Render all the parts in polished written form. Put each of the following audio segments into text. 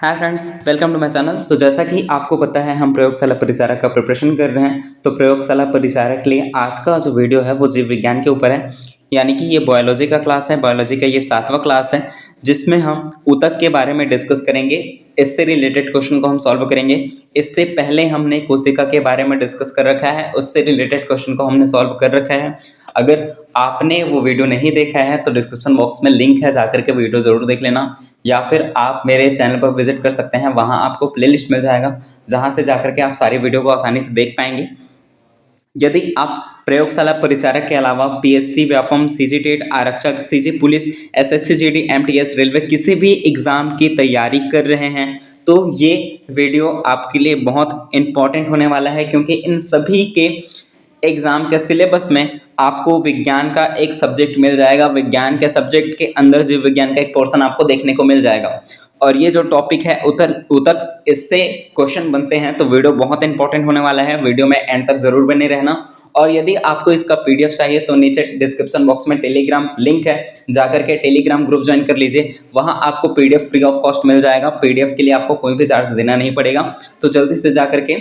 Hi friends, welcome to my channel. तो जैसा कि आपको पता है हम प्रयोगशाला परिचारक का प्रिपरेशन कर रहे हैं। तो प्रयोगशाला परिचारक के लिए आज का जो वीडियो है वो जीव विज्ञान के ऊपर है, यानी कि ये बायोलॉजी का क्लास है। बायोलॉजी का ये 7वां क्लास है जिसमें हम ऊतक के बारे में डिस्कस करेंगे। इससे रिलेटेड क्वेश्चन को हम सॉल्व करेंगे। इससे पहले हमने कोशिका के बारे में डिस्कस कर रखा है, उससे रिलेटेड क्वेश्चन को हमने सॉल्व कर रखा है। अगर आपने वो वीडियो नहीं देखा है तो डिस्क्रिप्शन बॉक्स में लिंक है, जाकर के वीडियो जरूर देख लेना, या फिर आप मेरे चैनल पर विजिट कर सकते हैं। वहां आपको प्लेलिस्ट मिल जाएगा, जहां से जाकर के आप सारी वीडियो को आसानी से देख पाएंगे। यदि आप प्रयोगशाला परिचारक के अलावा पीएससी, व्यापम, सीजी टेट, आरक्षक, CG police, SSC GD, MTS, railway किसी भी एग्जाम की तैयारी कर रहे हैं तो ये वीडियो आपके लिए बहुत इंपॉर्टेंट होने वाला है, क्योंकि इन सभी के एग्जाम के सिलेबस में आपको विज्ञान का एक सब्जेक्ट मिल जाएगा। विज्ञान के सब्जेक्ट के अंदर जीव विज्ञान का एक पोर्शन आपको देखने को मिल जाएगा। और ये जो टॉपिक है ऊतक, इससे क्वेश्चन बनते हैं, तो वीडियो बहुत इंपॉर्टेंट होने वाला है। वीडियो में एंड तक जरूर बने रहना। और यदि आपको इसका पीडीएफ चाहिए तो नीचे डिस्क्रिप्शन बॉक्स में टेलीग्राम लिंक है, जाकर के टेलीग्राम ग्रुप ज्वाइन कर लीजिए। वहां आपको पीडीएफ फ्री ऑफ कॉस्ट मिल जाएगा। पीडीएफ के लिए आपको कोई भी चार्ज देना नहीं पड़ेगा, तो जल्दी से जाकर के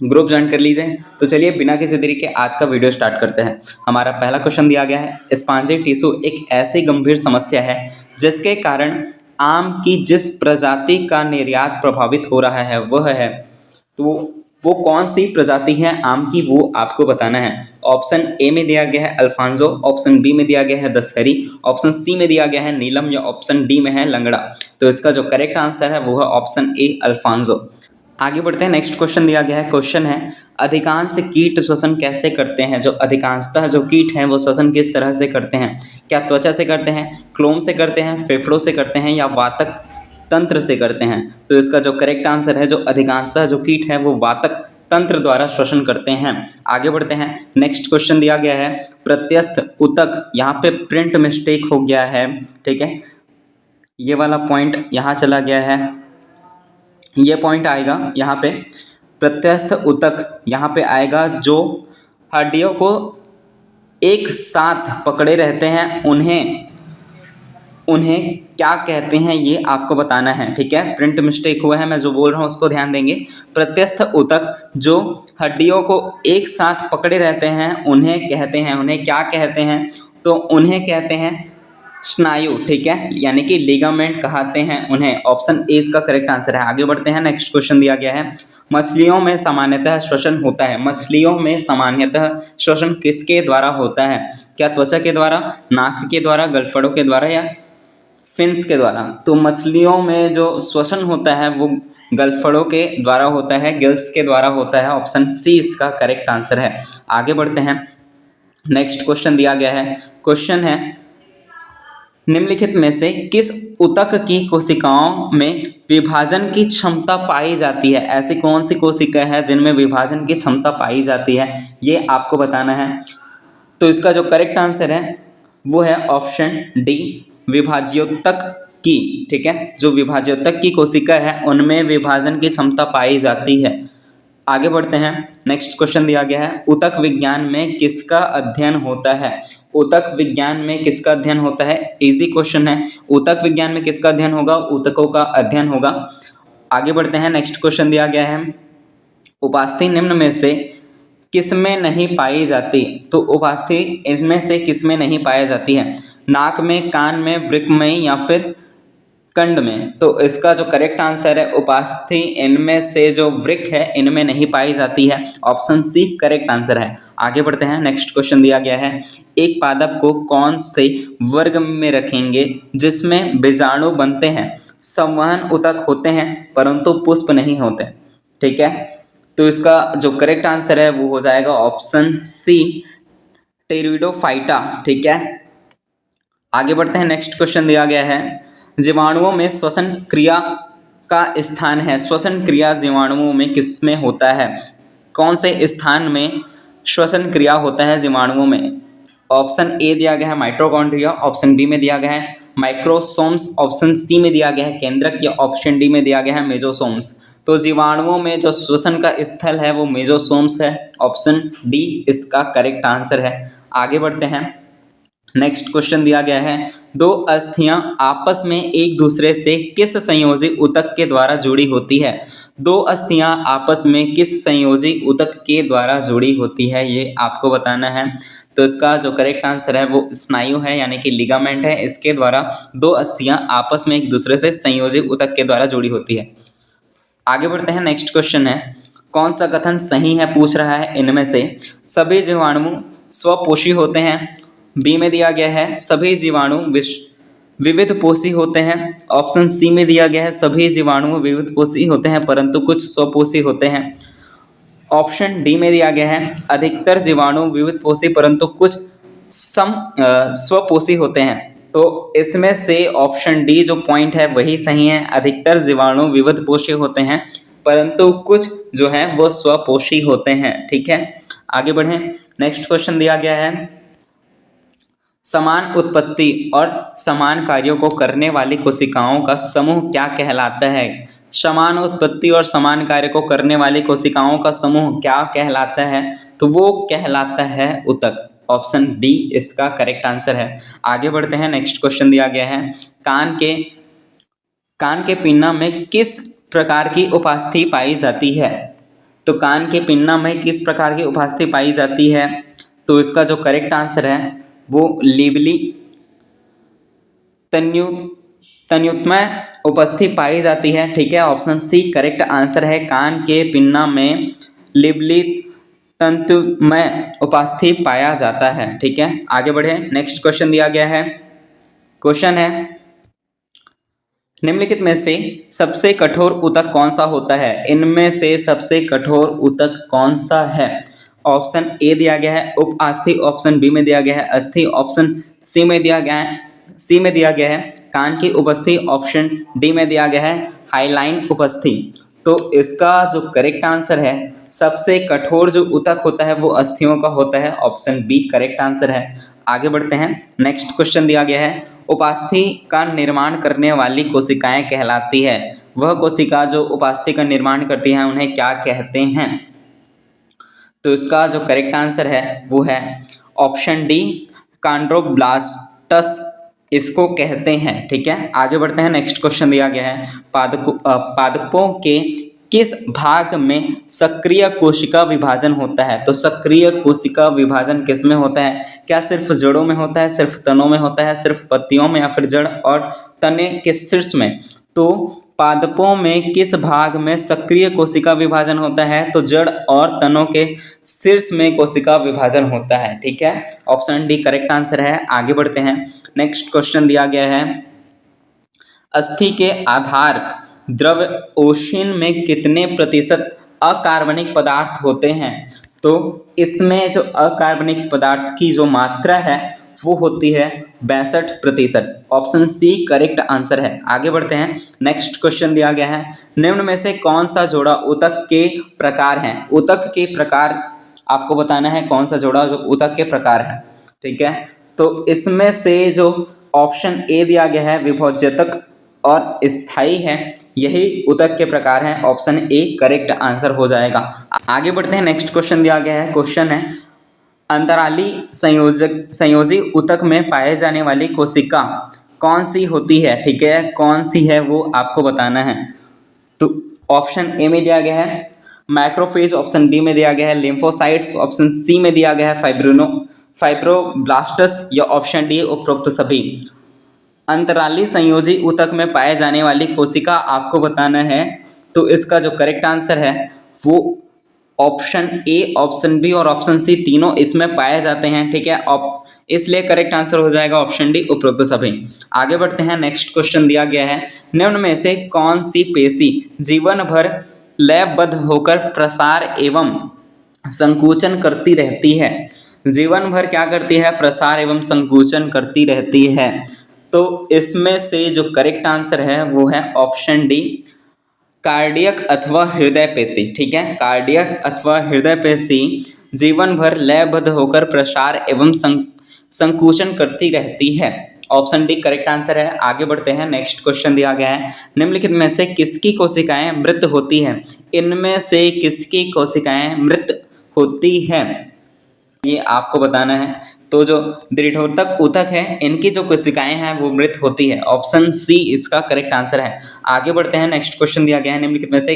ग्रुप ज्वाइन कर लीजिए। तो चलिए बिना किसी देरी के आज का वीडियो स्टार्ट करते हैं। हमारा पहला क्वेश्चन दिया गया है, स्पॉन्जी टिश्यू एक ऐसी गंभीर समस्या है जिसके कारण आम की जिस प्रजाति का निर्यात प्रभावित हो रहा है वह है, तो वो कौन सी प्रजाति है आम की, वो आपको बताना है। ऑप्शन ए में दिया गया है अल्फांजो, ऑप्शन बी में दिया गया है दशहरी, ऑप्शन सी में दिया गया है नीलम, या ऑप्शन डी में है लंगड़ा। तो इसका जो करेक्ट आंसर है वो है ऑप्शन ए अल्फांजो। आगे बढ़ते हैं। नेक्स्ट क्वेश्चन दिया गया है, क्वेश्चन है अधिकांश कीट श्वसन कैसे करते हैं। जो अधिकांशतः जो कीट हैं वो श्वसन किस तरह से करते हैं? क्या त्वचा से करते हैं, क्लोम से करते हैं, फेफड़ों से करते हैं, या वातक तंत्र से करते हैं? तो इसका जो करेक्ट आंसर है, जो अधिकांशतः जो कीट है वो वातक तंत्र द्वारा श्वसन करते हैं। आगे बढ़ते हैं। नेक्स्ट क्वेश्चन दिया गया है प्रत्यस्थ ऊतक, यहाँ पे प्रिंट मिस्टेक हो गया है, ठीक है, ये वाला पॉइंट यहाँ चला गया है, ये पॉइंट आएगा यहाँ पे। प्रत्यस्थ ऊतक यहाँ पे आएगा जो हड्डियों को एक साथ पकड़े रहते हैं, उन्हें क्या कहते हैं ये आपको बताना है, ठीक है। प्रिंट मिस्टेक हुआ है, मैं जो बोल रहा हूँ उसको ध्यान देंगे। प्रत्यस्थ ऊतक जो हड्डियों को एक साथ पकड़े रहते हैं उन्हें कहते हैं, उन्हें क्या कहते हैं? तो उन्हें कहते हैं स्नायु, ठीक है, यानी कि लिगामेंट कहते हैं उन्हें। ऑप्शन ए इसका करेक्ट आंसर है। आगे बढ़ते हैं। नेक्स्ट क्वेश्चन दिया गया है, मछलियों में सामान्यतः श्वसन होता है। मछलियों में सामान्यतः श्वसन किसके द्वारा होता है? क्या त्वचा के द्वारा, नाक के द्वारा, गलफड़ों के द्वारा, या फिन्स के द्वारा? तो मछलियों में जो श्वसन होता है वो गलफड़ों के द्वारा होता है, गिल्स के द्वारा होता है। ऑप्शन सी इसका करेक्ट आंसर है। आगे बढ़ते हैं। नेक्स्ट क्वेश्चन दिया गया है, क्वेश्चन है निम्नलिखित में से किस ऊतक की कोशिकाओं में विभाजन की क्षमता पाई जाती है? ऐसी कौन सी कोशिका है जिनमें विभाजन की क्षमता पाई जाती है, ये आपको बताना है। तो इसका जो करेक्ट आंसर है वो है ऑप्शन डी, विभाज्योतक की, ठीक है। जो विभाज्योतक की कोशिका है उनमें विभाजन की क्षमता पाई जाती है। आगे बढ़ते हैं। नेक्स्ट क्वेश्चन दिया गया है, ऊतक विज्ञान में किसका अध्ययन होता है? ऊतक विज्ञान में किसका अध्ययन होता है? इजी क्वेश्चन है। ऊतक विज्ञान में किसका अध्ययन होगा? ऊतकों का अध्ययन होगा। आगे बढ़ते हैं। नेक्स्ट क्वेश्चन दिया गया है, उपास्थि निम्न में से किसमें नहीं पाई जाती? तो उपास्थि इनमें से किसमें नहीं पाई जाती है? नाक में, कान में, वृक्क में, या फिर कंड में? तो इसका जो करेक्ट आंसर है उपास्थि इनमें से जो वृक्क है इनमें नहीं पाई जाती है। ऑप्शन सी करेक्ट आंसर है। आगे बढ़ते हैं। नेक्स्ट क्वेश्चन दिया गया है, एक पादप को कौन से वर्ग में रखेंगे जिसमें बीजाणु बनते हैं, संवहन ऊतक होते हैं परंतु पुष्प नहीं होते, ठीक है। तो इसका जो करेक्ट आंसर है वो हो जाएगा ऑप्शन सी, टेरिडोफाइटा, ठीक है। आगे बढ़ते हैं। नेक्स्ट क्वेश्चन दिया गया है, जीवाणुओं में श्वसन क्रिया का स्थान है। श्वसन क्रिया जीवाणुओं में किसमें होता है? कौन से स्थान में श्वसन क्रिया होता है जीवाणुओं में? ऑप्शन ए दिया गया है माइटोकॉन्ड्रिया, ऑप्शन बी में दिया गया है माइक्रोसोम्स, ऑप्शन सी में दिया गया है केंद्रक, या ऑप्शन डी में दिया गया है मेजोसोम्स। तो जीवाणुओं में जो श्वसन का स्थल है वो मेजोसोम्स है। ऑप्शन डी इसका करेक्ट आंसर है। आगे बढ़ते हैं। नेक्स्ट क्वेश्चन दिया गया है, दो अस्थियां आपस में एक दूसरे से किस संयोजी ऊतक के द्वारा जुड़ी होती है? दो अस्थियां आपस में किस संयोजी ऊतक के द्वारा जुड़ी होती है, ये आपको बताना है। तो इसका जो करेक्ट आंसर है वो स्नायु है, यानी कि लिगामेंट है। इसके द्वारा दो अस्थियां आपस में एक दूसरे से संयोजी ऊतक के द्वारा जुड़ी होती है। आगे बढ़ते हैं। नेक्स्ट क्वेश्चन है, कौन सा कथन सही है पूछ रहा है इनमें से? सभी जीवाणु स्वपोषी होते हैं। बी में दिया गया है सभी जीवाणु विविध पोषी होते हैं। ऑप्शन सी में दिया गया है सभी जीवाणु विविध पोषी होते हैं परंतु कुछ स्वपोषी होते हैं। ऑप्शन डी में दिया गया है अधिकतर जीवाणु विविध पोषी परंतु कुछ स्वपोषी होते हैं। तो इसमें से ऑप्शन डी जो पॉइंट है वही सही है, अधिकतर जीवाणु विविध पोषी होते हैं परंतु कुछ जो है वो स्वपोषी होते हैं। ठीक है, आगे बढ़ें। नेक्स्ट क्वेश्चन दिया गया है, समान उत्पत्ति और समान कार्यों को करने वाली कोशिकाओं का समूह क्या कहलाता है? समान उत्पत्ति और समान कार्य को करने वाली कोशिकाओं का समूह क्या कहलाता है? तो वो कहलाता है ऊतक। ऑप्शन बी इसका करेक्ट आंसर है। आगे बढ़ते हैं। नेक्स्ट क्वेश्चन दिया गया है, कान के पिन्ना में किस प्रकार की उपास्थि पाई जाती है? तो कान के पिन्ना में किस प्रकार की उपास्थि पाई जाती है? तो इसका जो करेक्ट आंसर है वो लिबली तन्युतमय उपस्थिति पाई जाती है। ठीक है, ऑप्शन सी करेक्ट आंसर है। कान के पिन्ना में लिबली तंतुमय उपास्थि पाया जाता है। ठीक है, आगे बढ़े। नेक्स्ट क्वेश्चन दिया गया है, क्वेश्चन है निम्नलिखित में से सबसे कठोर ऊतक कौन सा होता है? इनमें से सबसे कठोर ऊतक कौन सा है? ऑप्शन ए दिया गया है उप अस्थि, ऑप्शन बी में दिया गया है अस्थि, ऑप्शन सी में दिया गया है कान की उपस्थि, ऑप्शन डी में दिया गया है हाईलाइन उपस्थि। तो इसका जो करेक्ट आंसर है, सबसे कठोर जो ऊतक होता है वो अस्थियों का होता है। ऑप्शन बी करेक्ट आंसर है। आगे बढ़ते हैं। नेक्स्ट क्वेश्चन दिया गया है, उपास्थि का निर्माण करने वाली कोशिकाएं कहलाती है। वह कोशिका जो उपास्थि का निर्माण करती है उन्हें क्या कहते हैं? तो इसका जो करेक्ट आंसर है वो है ऑप्शन डी कॉन्ड्रोब्लास्टस इसको कहते हैं। ठीक है, आगे बढ़ते हैं। नेक्स्ट क्वेश्चन दिया गया है, पादपों के किस भाग में सक्रिय कोशिका विभाजन होता है? तो सक्रिय कोशिका विभाजन किस में होता है? क्या सिर्फ जड़ों में होता है, सिर्फ तनों में होता है, सिर्फ पत्तियों में, या फिर जड़ और तने के शीर्ष में? तो पादपों में किस भाग में सक्रिय कोशिका विभाजन होता है? तो जड़ और तनों के शीर्ष में कोशिका विभाजन होता है। ठीक है, ऑप्शन डी करेक्ट आंसर है। आगे बढ़ते हैं। नेक्स्ट क्वेश्चन दिया गया है, अस्थि के आधार द्रव ओशिन में कितने प्रतिशत अकार्बनिक पदार्थ होते हैं? तो इसमें जो अकार्बनिक पदार्थ की जो मात्रा है वो होती है 62%। ऑप्शन सी करेक्ट आंसर है। आगे बढ़ते हैं। नेक्स्ट क्वेश्चन दिया गया है, निम्न में से कौन सा जोड़ा ऊतक के प्रकार है? ऊतक के प्रकार आपको बताना है, कौन सा जोड़ा जो ऊतक के प्रकार है। ठीक है, तो इसमें से जो ऑप्शन ए दिया गया है विभोज्यतक और स्थायी है, यही ऊतक के प्रकार हैं। ऑप्शन ए करेक्ट आंसर हो जाएगा। आगे बढ़ते हैं। नेक्स्ट क्वेश्चन दिया गया है, क्वेश्चन है अंतराली संयोजी ऊतक में पाए जाने वाली कोशिका कौन सी होती है? ठीक है, कौन सी है वो आपको बताना है। तो ऑप्शन ए में दिया गया है मैक्रोफेज, ऑप्शन बी में दिया गया है लिम्फोसाइट्स, ऑप्शन सी में दिया गया है फाइब्रोब्लास्टस, या ऑप्शन डी उपरोक्त सभी। अंतराली संयोजी ऊतक में पाए जाने वाली कोशिका आपको बताना है। तो इसका जो करेक्ट आंसर है वो ऑप्शन ए, ऑप्शन बी और ऑप्शन सी तीनों इसमें पाए जाते हैं। ठीक है, इसलिए करेक्ट आंसर हो जाएगा ऑप्शन डी उपरोक्त सभी। आगे बढ़ते हैं। नेक्स्ट क्वेश्चन दिया गया है, निम्न में से कौन सी पेशी जीवन भर लयबद्ध होकर प्रसार एवं संकुचन करती रहती है? जीवन भर क्या करती है? प्रसार एवं संकुचन करती रहती है। तो इसमें से जो करेक्ट आंसर है वो है ऑप्शन डी कार्डियक अथवा हृदय पेशी। ठीक है, कार्डियक अथवा हृदय पेशी जीवन भर लयबद्ध होकर प्रसार एवं संकुचन करती रहती है। ऑप्शन डी करेक्ट आंसर है। आगे बढ़ते हैं। नेक्स्ट क्वेश्चन दिया गया है, निम्नलिखित में से किसकी कोशिकाएं मृत होती हैं? इनमें से किसकी कोशिकाएं मृत होती हैं, ये आपको बताना है। तो जो दृढ़ोतक ऊतक है इनकी जो कोशिकाएं हैं वो मृत होती है। ऑप्शन सी इसका करेक्ट आंसर है। आगे बढ़ते हैं, नेक्स्ट क्वेश्चन दिया गया है निम्नलिखित में से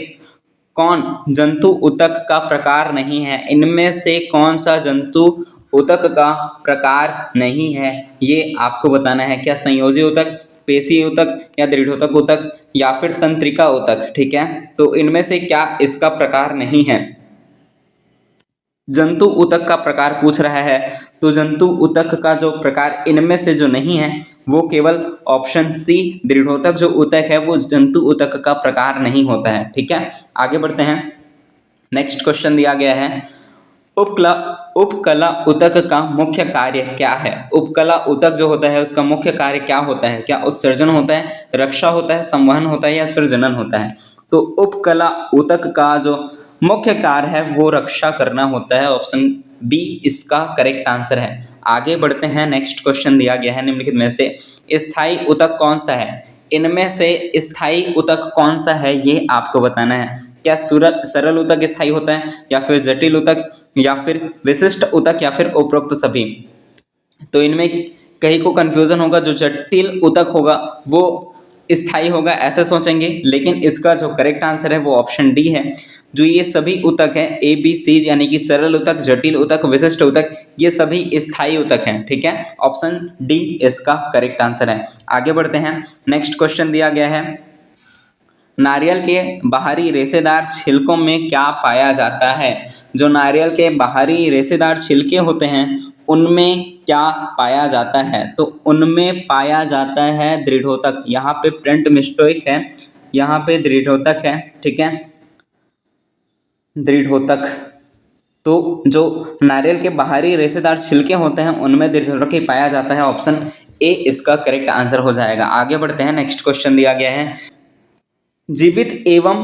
कौन जंतु ऊतक का प्रकार नहीं है? इनमें से कौन सा जंतु ऊतक का प्रकार नहीं है, ये आपको बताना है। क्या संयोजी ऊतक, पेशी ऊतक या दृढ़ोतक ऊतक या फिर तंत्रिका ऊतक? ठीक है, तो इनमें से क्या इसका प्रकार नहीं है? जंतु ऊतक का प्रकार पूछ रहा है, तो जंतु ऊतक का जो प्रकार इनमें से जो नहीं है वो केवल ऑप्शन सी दृढ़ोतक जो ऊतक है वो जंतु ऊतक का प्रकार नहीं होता है। ठीक है, आगे बढ़ते हैं, नेक्स्ट क्वेश्चन दिया गया है उपकला ऊतक का मुख्य कार्य क्या है? उपकला ऊतक जो होता है उसका मुख्य कार्य क्या होता है? क्या उत्सर्जन होता है, रक्षा होता है, संवहन होता है या फिर जनन होता है? तो उपकला ऊतक का जो मुख्य कार्य है वो रक्षा करना होता है। ऑप्शन बी इसका करेक्ट आंसर है। आगे बढ़ते हैं, नेक्स्ट क्वेश्चन दिया गया है निम्नलिखित में से स्थायी ऊतक कौन सा है? इनमें से स्थायी ऊतक कौन सा है ये आपको बताना है। क्या सरल ऊतक स्थायी होता है या फिर जटिल ऊतक या फिर विशिष्ट ऊतक या फिर उपरोक्त सभी? तो इनमें कहीं को कंफ्यूजन होगा, जो जटिल ऊतक होगा वो स्थायी होगा ऐसे सोचेंगे, लेकिन इसका जो करेक्ट आंसर है वो ऑप्शन डी है। जो ये सभी ऊतक है ए बी सी यानी कि सरल ऊतक, जटिल ऊतक, विशिष्ट ऊतक, ये सभी स्थायी ऊतक हैं। ठीक है, ऑप्शन डी इसका करेक्ट आंसर है। आगे बढ़ते हैं, नेक्स्ट क्वेश्चन दिया गया है नारियल के बाहरी रेशेदार छिलकों में क्या पाया जाता है? जो नारियल के बाहरी रेशेदार छिलके होते हैं उनमें क्या पाया जाता है? तो उनमें पाया जाता है दृढ़ोतक। यहाँ पे प्रिंट मिस्टेक है, यहाँ पे दृढ़ोतक है। ठीक है, दृढ़ोतक। तो जो नारियल के बाहरी रेशेदार छिलके होते हैं उनमें दृढ़ोतक ही पाया जाता है। ऑप्शन ए इसका करेक्ट आंसर हो जाएगा। आगे बढ़ते हैं, नेक्स्ट क्वेश्चन दिया गया है जीवित एवं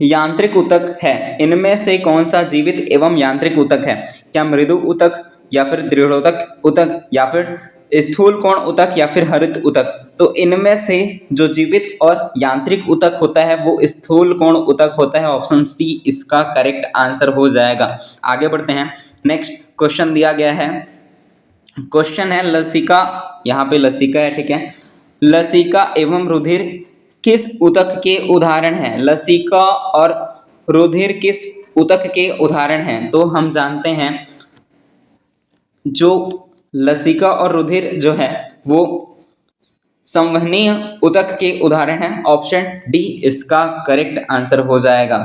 यांत्रिक ऊतक है, इनमें से कौन सा जीवित एवं यांत्रिक ऊतक है? क्या मृदु ऊतक या फिर दृढ़ोतक ऊतक या फिर स्थूल कोण ऊतक या फिर हरित ऊतक? तो इनमें से जो जीवित और यांत्रिक ऊतक होता है वो स्थूल कोण ऊतक होता है। ऑप्शन सी इसका करेक्ट आंसर हो जाएगा। आगे बढ़ते हैं, नेक्स्ट क्वेश्चन दिया गया है, क्वेश्चन है लसिका, यहाँ पे लसिका है। ठीक है, लसिका एवं रुधिर किस ऊतक के उदाहरण हैं? लसिका और रुधिर किस ऊतक के उदाहरण हैं? तो हम जानते हैं जो लसिका और रुधिर जो है वो संवहनीय ऊतक के उदाहरण हैं। ऑप्शन डी इसका करेक्ट आंसर हो जाएगा।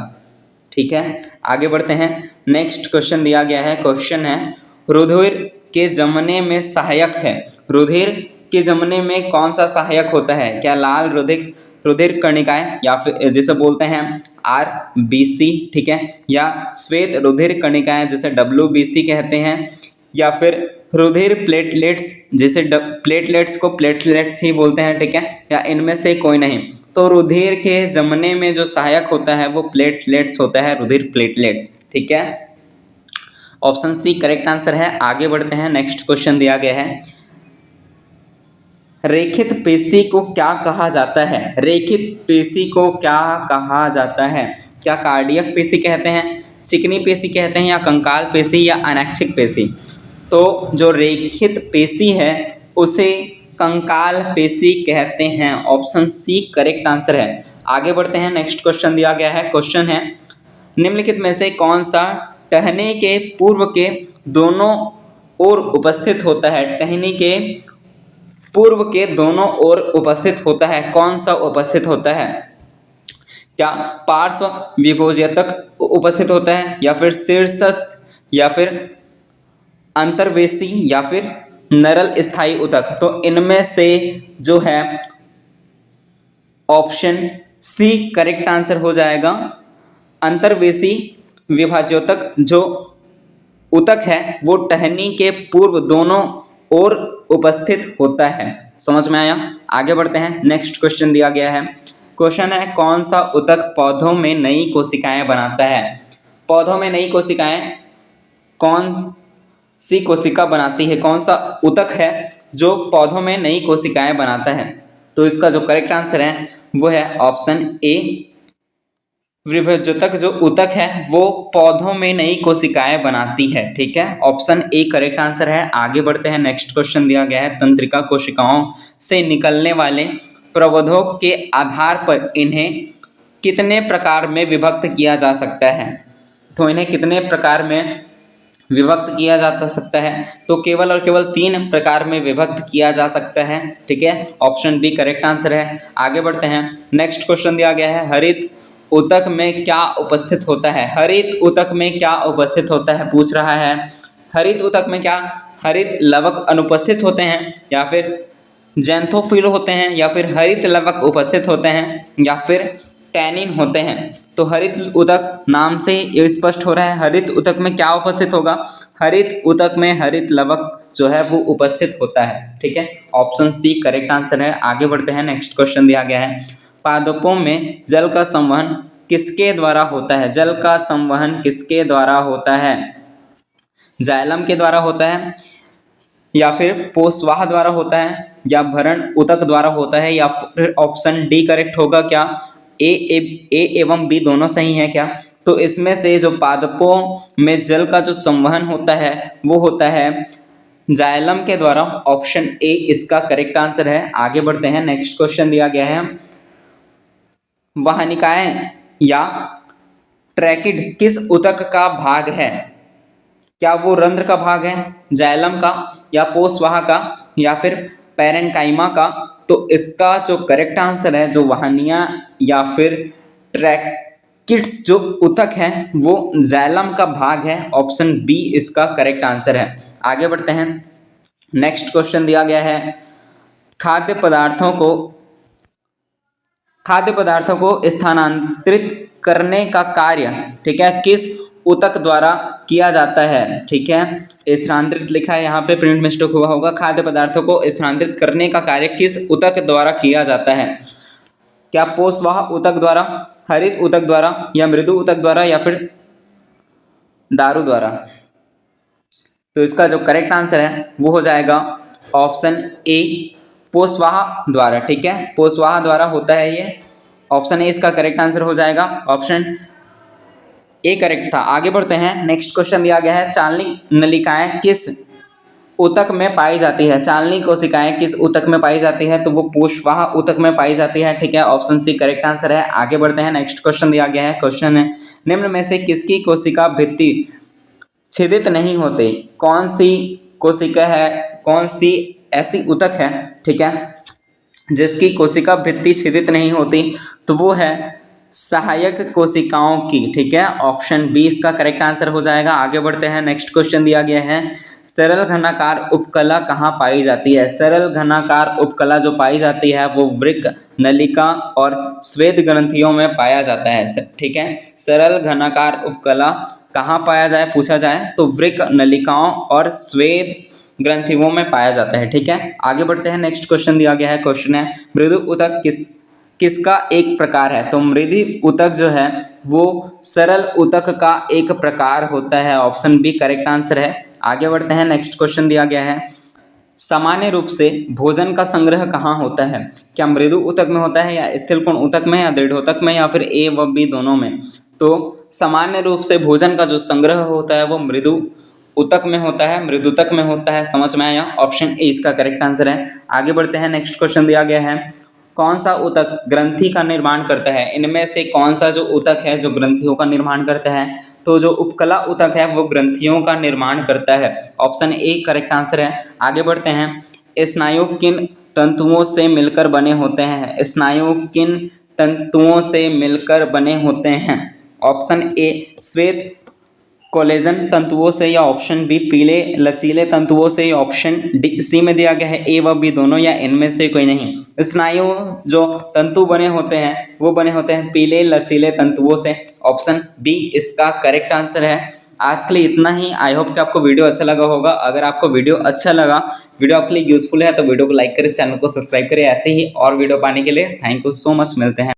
ठीक है, आगे बढ़ते हैं, नेक्स्ट क्वेश्चन दिया गया है, क्वेश्चन है रुधिर के जमने में सहायक है। रुधिर के जमने में कौन सा सहायक होता है? क्या लाल रुधिर कणिकाएं या फिर जिसे बोलते हैं RBC, ठीक है, या श्वेत रुधिर कणिकाएं जिसे WBC कहते हैं, या फिर रुधिर प्लेटलेट्स जिसे प्लेटलेट्स को प्लेटलेट्स ही बोलते हैं। ठीक है, या इनमें से कोई नहीं? तो रुधिर के जमने में जो सहायक होता है वो प्लेटलेट्स होता है, रुधिर प्लेटलेट्स। ठीक है, ऑप्शन सी करेक्ट आंसर है। आगे बढ़ते हैं, नेक्स्ट क्वेश्चन दिया गया है रेखित पेशी को क्या कहा जाता है? रेखित पेशी को क्या कहा जाता है? क्या कार्डियक पेशी कहते हैं, चिकनी पेशी कहते हैं, या कंकाल पेशी या अनैच्छिक पेशी? तो जो रेखित पेशी है उसे कंकाल पेशी कहते हैं। ऑप्शन सी करेक्ट आंसर है। आगे बढ़ते हैं, नेक्स्ट क्वेश्चन दिया गया है, क्वेश्चन है निम्नलिखित में से कौन सा टहनी के पूर्व के दोनों ओर उपस्थित होता है? टहनी के पूर्व के दोनों ओर उपस्थित होता है, कौन सा उपस्थित होता है? क्या पार्श्व विभोजयतक उपस्थित होता है, या फिर शीर्षस्थ, या फिर अंतर्वेशी, या फिर नरल स्थायी ऊतक? तो इनमें से जो है ऑप्शन सी करेक्ट आंसर हो जाएगा। अंतर्वेशी विभाज्योतक जो ऊतक है वो टहनी के पूर्व दोनों ओर उपस्थित होता है। समझ में आया? आगे बढ़ते हैं, नेक्स्ट क्वेश्चन दिया गया है, क्वेश्चन है कौन सा ऊतक पौधों में नई कोशिकाएं बनाता है? पौधों में नई कोशिकाएं कौन सी कोशिका बनाती है? कौन सा ऊतक है जो पौधों में नई कोशिकाएं बनाता है? तो इसका जो करेक्ट आंसर है वो है ऑप्शन ए विभज्योतक जो ऊतक है वो पौधों में नई कोशिकाएं बनाती है। ठीक है, ऑप्शन ए करेक्ट आंसर है। आगे बढ़ते हैं, नेक्स्ट क्वेश्चन दिया गया है, तंत्रिका कोशिकाओं से निकलने वाले प्रबोधक के आधार पर इन्हें कितने प्रकार में विभक्त किया जा सकता है। तो इन्हें कितने प्रकार में विभक्त किया जा सकता है, तो केवल और केवल 3 प्रकार में विभक्त किया जा सकता है। ठीक है, ऑप्शन बी करेक्ट आंसर है। आगे बढ़ते हैं, नेक्स्ट क्वेश्चन दिया गया है, हरित ऊतक में क्या उपस्थित होता है। हरित ऊतक में क्या उपस्थित होता है पूछ रहा है। हरित ऊतक में क्या हरित लवक अनुपस्थित होते हैं, या फिर जैंथोफिल होते हैं, या फिर हरित लवक उपस्थित होते हैं, या फिर टैनिन होते हैं। तो हरित ऊतक नाम से ये स्पष्ट हो रहा है, हरित ऊतक में क्या उपस्थित होगा। हरित ऊतक में हरित लवक जो है वो उपस्थित होता है। ठीक है, ऑप्शन सी करेक्ट आंसर है। आगे बढ़ते हैं, नेक्स्ट क्वेश्चन दिया गया है, पादपों में जल का संवहन किसके द्वारा होता है। जल का संवहन किसके द्वारा होता है। जाइलम के द्वारा होता है, या फिर पोषवाह द्वारा होता है, या भरण ऊतक द्वारा होता है, या फिर ऑप्शन डी करेक्ट होगा क्या, ए एवं बी दोनों सही है क्या। तो इसमें से जो पादपों में जल का जो संवहन होता है वो होता है जाइलम के द्वारा। ऑप्शन ए इसका करेक्ट आंसर है। आगे बढ़ते हैं, नेक्स्ट क्वेश्चन दिया गया है, वाहनिकाएं या ट्रैकिड किस ऊतक का भाग है। क्या वो रंध्र का भाग है, जाइलम का, या पोषवाह का, या फिर पैरेन्काइमा का। तो इसका जो करेक्ट आंसर है, जो वाहनियां या फिर ट्रैकिड्स जो ऊतक हैं वो जाइलम का भाग है। ऑप्शन बी इसका करेक्ट आंसर है। आगे बढ़ते हैं, नेक्स्ट क्वेश्चन दिया गया है, खाद्य पदार्थों को स्थानांतरित करने का कार्य, ठीक है, किस ऊतक द्वारा किया जाता है। ठीक है, स्थानांतरित लिखा है यहाँ पे, प्रिंट मिस्टेक हुआ होगा। खाद्य पदार्थों को स्थानांतरित करने का कार्य किस ऊतक द्वारा किया जाता है। क्या पोषवाह ऊतक द्वारा, हरित ऊतक द्वारा, या मृदु ऊतक द्वारा, या फिर दारू द्वारा। तो इसका जो करेक्ट आंसर है वो हो जाएगा ऑप्शन ए पोषवाह द्वारा। ठीक है, पोषवाह द्वारा होता है ये, ऑप्शन ए इसका करेक्ट आंसर हो जाएगा। ऑप्शन ए करेक्ट था। आगे बढ़ते हैं, नेक्स्ट क्वेश्चन दिया गया है, चालनी नलिकाएं किस ऊतक में पाई जाती है। चालनी कोशिकाएं किस ऊतक में पाई जाती है, तो वो पोषवाह ऊतक में पाई जाती है। ठीक है, ऑप्शन सी करेक्ट आंसर है। आगे बढ़ते हैं, नेक्स्ट क्वेश्चन दिया गया है, क्वेश्चन है, निम्न में से किसकी कोशिका भित्ति छेदित नहीं होती। कौन सी कोशिका है, कौन सी ऐसी ऊतक है, ठीक है, जिसकी कोशिका भित्ति छेदित नहीं होती। तो वो है सहायक कोशिकाओं की। ठीक है, ऑप्शन बी इसका करेक्ट आंसर हो जाएगा। आगे बढ़ते हैं, नेक्स्ट क्वेश्चन दिया गया है, सरल घनाकार उपकला कहाँ पाई जाती है। सरल घनाकार उपकला जो पाई जाती है वो वृक्क, नलिका और स्वेद ग्रंथियों में पाया जाता है। ठीक है, सरल घनाकार उपकला कहाँ पाया जाए पूछा जाए तो वृक्क, नलिकाओं और स्वेद ग्रंथियों में पाया जाता है। ठीक है, आगे बढ़ते हैं, नेक्स्ट क्वेश्चन दिया गया है, क्वेश्चन है, मृदु ऊतक किसका एक प्रकार है। तो मृदु ऊतक जो है वो सरल ऊतक का एक प्रकार होता है। ऑप्शन बी करेक्ट आंसर है। आगे बढ़ते हैं, नेक्स्ट क्वेश्चन दिया गया है, सामान्य रूप से भोजन का संग्रह कहाँ होता है। क्या मृदु ऊतक में होता है, या स्थिर कोण ऊतक में, या दृढ़ ऊतक में, या फिर ए व बी दोनों में। तो सामान्य रूप से भोजन का जो संग्रह होता है वो मृदु ऊतक में होता है, मृदुतक में होता है। समझ में आया, ऑप्शन ए इसका करेक्ट आंसर है। आगे बढ़ते हैं, नेक्स्ट क्वेश्चन दिया गया है, कौन सा ऊतक ग्रंथि का निर्माण करता है। इनमें से कौन सा जो ऊतक है जो ग्रंथियों का निर्माण करता है। तो जो उपकला ऊतक है वो ग्रंथियों का निर्माण करता है। ऑप्शन ए करेक्ट आंसर है। आगे बढ़ते हैं, स्नायु किन तंतुओं से मिलकर बने होते हैं। स्नायु किन तंतुओं से मिलकर बने होते हैं। ऑप्शन ए श्वेत कोलेजन तंतुओं से, या ऑप्शन बी पीले लचीले तंतुओं से, या ऑप्शन डी सी में दिया गया है ए व बी दोनों, या इनमें से कोई नहीं। स्नायु जो तंतु बने होते हैं वो बने होते हैं पीले लचीले तंतुओं से। ऑप्शन बी इसका करेक्ट आंसर है। आज के लिए इतना ही। आई होप कि आपको वीडियो अच्छा लगा होगा। अगर आपको वीडियो अच्छा लगा, वीडियो आपके लिए यूजफुल है, तो वीडियो को लाइक करें, चैनल को सब्सक्राइब करें। ऐसे ही और वीडियो पाने के लिए थैंक यू सो मच। मिलते हैं।